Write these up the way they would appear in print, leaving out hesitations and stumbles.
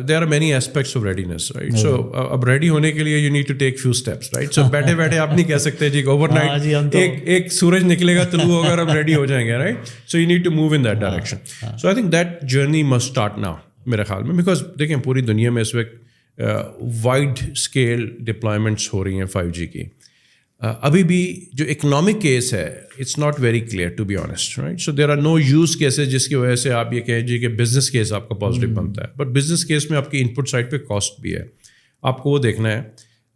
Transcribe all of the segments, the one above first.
there are many aspects of readiness, right? So اب ready ہونے کے لیے you need to take few steps, right? So بیٹھے بیٹھے آپ نہیں کہہ سکتے جی اوور نائٹ ایک سورج نکلے گا طلوع ہوگا اور ہم ریڈی ہو جائیں گے, right? So you need to move in that direction. So I think that journey must start now میرے خیال میں, because دیکھیں پوری دنیا میں اس وقت وائڈ اسکیل ڈپلائمنٹس ہو رہی ہیں 5G کی. ابھی بھی جو اکنامک کیس ہے it's not very clear to be honest, right? So there are no use cases جس کی وجہ سے آپ یہ کہیں جی کہ بزنس کیس آپ کا پازیٹیو بنتا ہے. بٹ بزنس کیس میں آپ کی ان پٹ سائڈ پہ کاسٹ بھی ہے, آپ کو وہ دیکھنا ہے.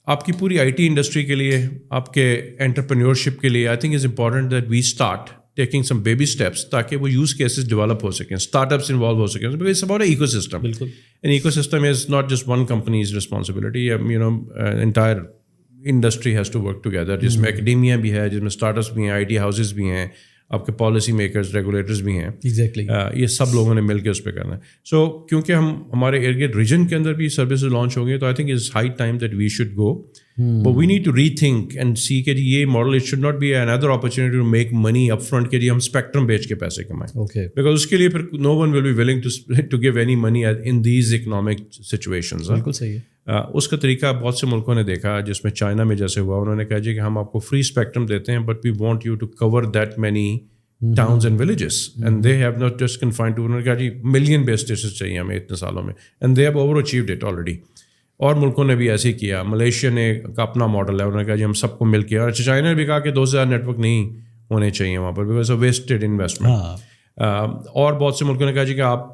آپ کی پوری IT انڈسٹری کے لیے, آپ کے انٹرپرینیورشپ کے لیے I think is important that we start taking some baby steps تاکہ وہ یوز کیسز ڈیولپ ہو سکیں, اسٹارٹ اپس انوالو ہو سکیں. Because it's about ecosystem. بالکل, and ecosystem is not just one company's responsibility, you know entire industry has to work together, جس میں academia بھی ہے, جس میں اسٹارٹ اپس بھی ہیں, IT ہاؤسز بھی ہیں, آپ کے پالیسی میکرز, ریگولیٹرز بھی ہیں. ایگزیکٹلی یہ سب لوگوں نے مل کے اس پہ کرنا ہے. سو کیونکہ ہمارے ارد گرد ریجن کے اندر بھی سروسز لانچ ہوں گے, تو I think it's high time that we should go. But we need to rethink and see کہ یہ model it should not be under opportunity to make money upfront, کہ جی ہم spectrum بیچ کے پیسے کمائیں. اوکے, بیکاز اس کے لیے پھر no one will be willing to give any money in these economic situations. بالکل صحیح ہے. اس کا طریقہ بہت سے ملکوں نے دیکھا, جس میں چائنا میں جیسے ہوا, انہوں نے کہا جی کہ ہم آپ کو فری اسپیکٹرم دیتے ہیں but we want you to cover that many towns and villages, and they have not just confined to, انہوں نے کہا جی ملین بیس اسٹیشن چاہیے ہمیں اتنے سالوں میں, and they have over achieved it already. اور ملکوں نے بھی ایسے ہی کیا. ملیشیا نے کا اپنا ماڈل ہے, انہوں نے کہا جی ہم سب کو مل کے, اور چائنا نے بھی کہا کہ 2000 نیٹ ورک نہیں ہونے چاہیے وہاں پر بیکاز آف ویسٹڈ انویسٹمنٹ. اور بہت سے ملکوں نے کہا جی کہ آپ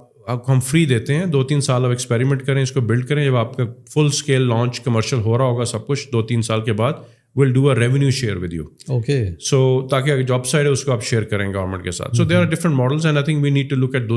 ہم فری دیتے ہیں, 2-3 سال آپ ایکسپیریمنٹ کریں, اس کو بلڈ کریں, جب آپ کا فل اسکیل لانچ کمرشل ہو رہا ہوگا سب کچھ 2-3 سال کے بعد we'll do a revenue share with you. Okay. So تاکہ جاب سائڈ ہے اس کو آپ شیئر کریں گورنمنٹ کے ساتھ. So there are different models and I think we need to look at those